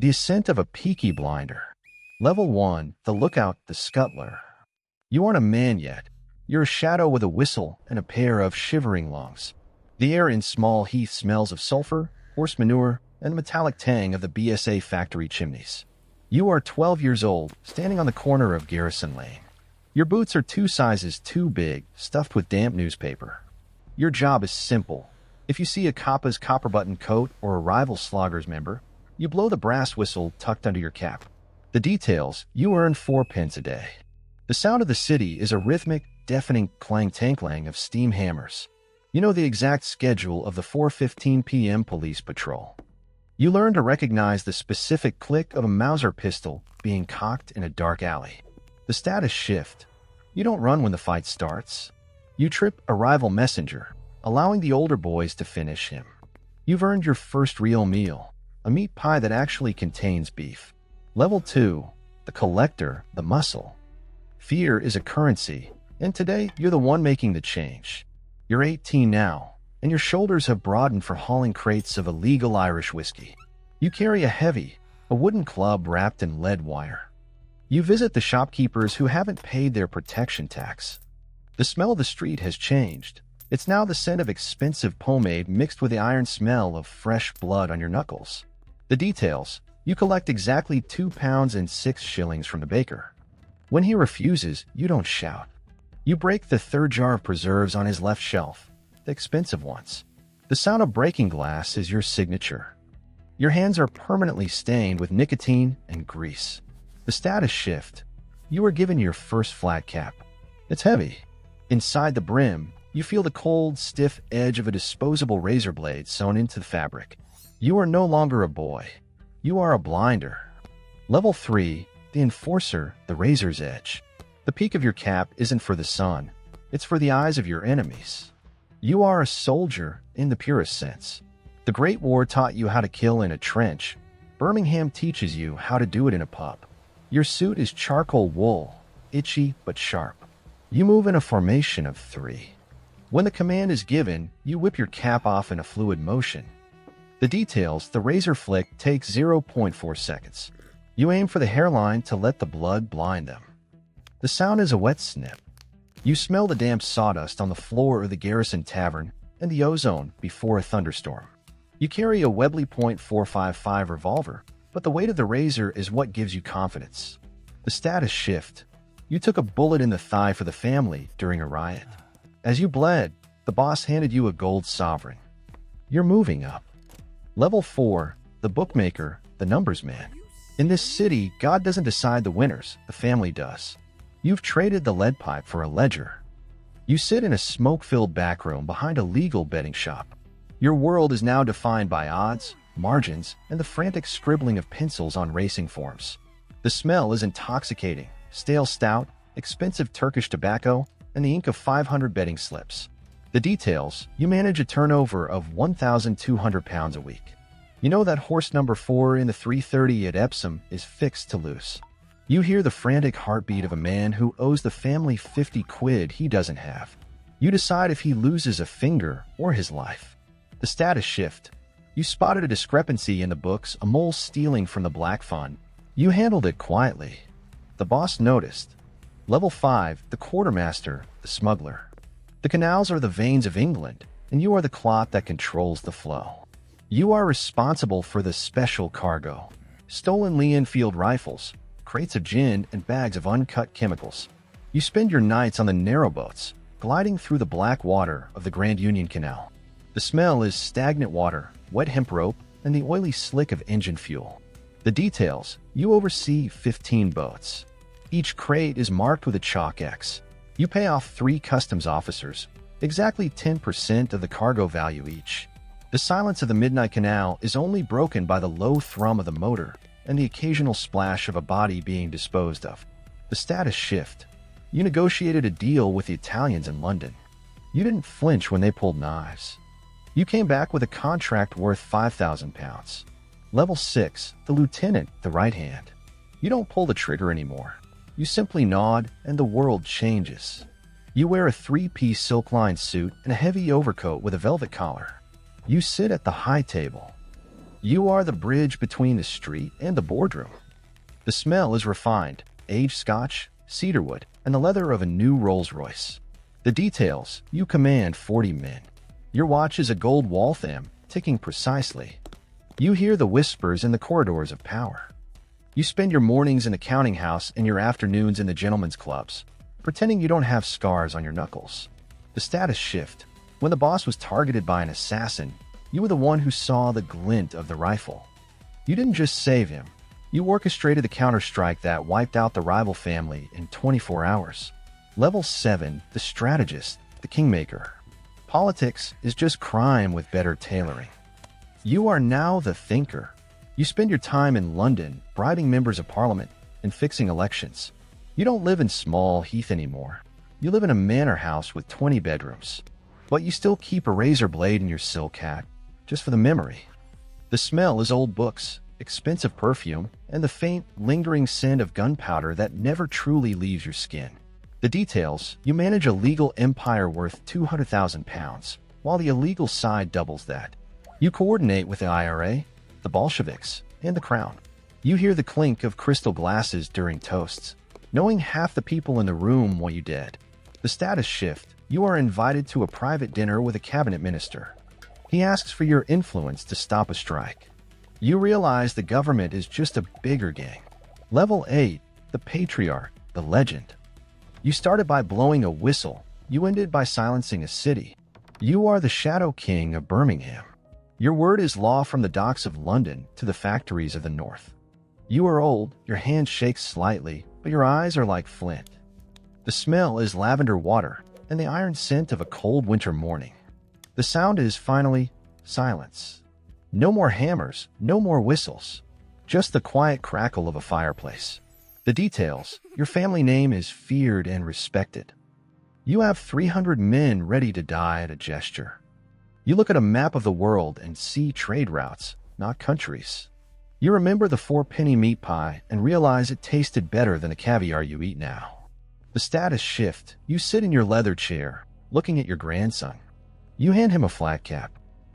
The ascent of a Peaky Blinder. Level 1, the lookout, the scuttler. You aren't a man yet. You're a shadow with a whistle and a pair of shivering lungs. The air in Small Heath smells of sulfur, horse manure, and the metallic tang of the BSA factory chimneys. You are 12 years old, standing on the corner of Garrison Lane. Your boots are 2 sizes too big, stuffed with damp newspaper. Your job is simple. If you see a coppa's copper-buttoned coat or a rival Sloggers member, you blow the brass whistle tucked under your cap. The details, you earn 4 pence a day. The sound of the city is a rhythmic, deafening clang-tanklang of steam hammers. You know the exact schedule of the 4:15 p.m. police patrol. You learn to recognize the specific click of a Mauser pistol being cocked in a dark alley. The status shift. You don't run when the fight starts. You trip a rival messenger, allowing the older boys to finish him. You've earned your first real meal, a meat pie that actually contains beef. Level 2, the collector, the muscle. Fear is a currency, and today you're the one making the change. You're 18 now, and your shoulders have broadened for hauling crates of illegal Irish whiskey. You carry a wooden club wrapped in lead wire. You visit the shopkeepers who haven't paid their protection tax. The smell of the street has changed. It's now the scent of expensive pomade mixed with the iron smell of fresh blood on your knuckles. The details, you collect exactly 2 pounds and 6 shillings from the baker. When he refuses, you don't shout. You break the 3rd jar of preserves on his left shelf, the expensive ones. The sound of breaking glass is your signature. Your hands are permanently stained with nicotine and grease. The status shift. You are given your first flat cap. It's heavy. Inside the brim, you feel the cold, stiff edge of a disposable razor blade sewn into the fabric. You are no longer a boy. You are a blinder. Level 3, the enforcer, the razor's edge. The peak of your cap isn't for the sun. It's for the eyes of your enemies. You are a soldier in the purest sense. The Great War taught you how to kill in a trench. Birmingham teaches you how to do it in a pub. Your suit is charcoal wool, itchy but sharp. You move in a formation of 3. When the command is given, you whip your cap off in a fluid motion. The details, the razor flick takes 0.4 seconds. You aim for the hairline to let the blood blind them. The sound is a wet snip. You smell the damp sawdust on the floor of the Garrison Tavern and the ozone before a thunderstorm. You carry a Webley .455 revolver, but the weight of the razor is what gives you confidence. The status shift. You took a bullet in the thigh for the family during a riot. As you bled, the boss handed you a gold sovereign. You're moving up. Level 4, the bookmaker, the numbers man. In this city, God doesn't decide the winners, the family does. You've traded the lead pipe for a ledger. You sit in a smoke-filled back room behind a legal betting shop. Your world is now defined by odds, margins, and the frantic scribbling of pencils on racing forms. The smell is intoxicating, stale stout, expensive Turkish tobacco, and the ink of 500 betting slips. The details, you manage a turnover of £1,200 a week. You know that horse number 4 in the 3:30 at Epsom is fixed to lose. You hear the frantic heartbeat of a man who owes the family 50 quid he doesn't have. You decide if he loses a finger or his life. The status shift. You spotted a discrepancy in the books, a mole stealing from the Black Fund. You handled it quietly. The boss noticed. Level 5, the quartermaster, the smuggler. The canals are the veins of England, and you are the clot that controls the flow. You are responsible for the special cargo. Stolen Lee Enfield rifles, crates of gin, and bags of uncut chemicals. You spend your nights on the narrowboats, gliding through the black water of the Grand Union Canal. The smell is stagnant water, wet hemp rope, and the oily slick of engine fuel. The details, you oversee 15 boats. Each crate is marked with a chalk X. You pay off 3 customs officers, exactly 10% of the cargo value each. The silence of the Midnight Canal is only broken by the low thrum of the motor and the occasional splash of a body being disposed of. The status shift. You negotiated a deal with the Italians in London. You didn't flinch when they pulled knives. You came back with a contract worth £5,000. Level 6, the lieutenant, the right hand. You don't pull the trigger anymore. You simply nod, and the world changes. You wear a 3-piece silk-lined suit and a heavy overcoat with a velvet collar. You sit at the high table. You are the bridge between the street and the boardroom. The smell is refined, aged scotch, cedarwood, and the leather of a new Rolls-Royce. The details, you command 40 men. Your watch is a gold Waltham, ticking precisely. You hear the whispers in the corridors of power. You spend your mornings in the counting house and your afternoons in the gentlemen's clubs, pretending you don't have scars on your knuckles. The status shift. When the boss was targeted by an assassin, you were the one who saw the glint of the rifle. You didn't just save him. You orchestrated the counterstrike that wiped out the rival family in 24 hours. Level 7, the Strategist, the Kingmaker. Politics is just crime with better tailoring. You are now the Thinker. You spend your time in London, bribing members of parliament and fixing elections. You don't live in Small Heath anymore. You live in a manor house with 20 bedrooms. But you still keep a razor blade in your silk hat, just for the memory. The smell is old books, expensive perfume, and the faint, lingering scent of gunpowder that never truly leaves your skin. The details, you manage a legal empire worth £200,000, while the illegal side doubles that. You coordinate with the IRA, the Bolsheviks, and the Crown. You hear the clink of crystal glasses during toasts, knowing half the people in the room while you dead. The status shift, you are invited to a private dinner with a cabinet minister. He asks for your influence to stop a strike. You realize the government is just a bigger gang. Level 8, the Patriarch, the Legend. You started by blowing a whistle. You ended by silencing a city. You are the Shadow King of Birmingham. Your word is law from the docks of London to the factories of the north. You are old, your hand shakes slightly, but your eyes are like flint. The smell is lavender water and the iron scent of a cold winter morning. The sound is finally silence. No more hammers, no more whistles. Just the quiet crackle of a fireplace. The details, your family name is feared and respected. You have 300 men ready to die at a gesture. You look at a map of the world and see trade routes, not countries. You remember the 4-penny meat pie and realize it tasted better than the caviar you eat now. The status shift, you sit in your leather chair, looking at your grandson. You hand him a flat cap.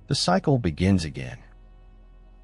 The cycle begins again.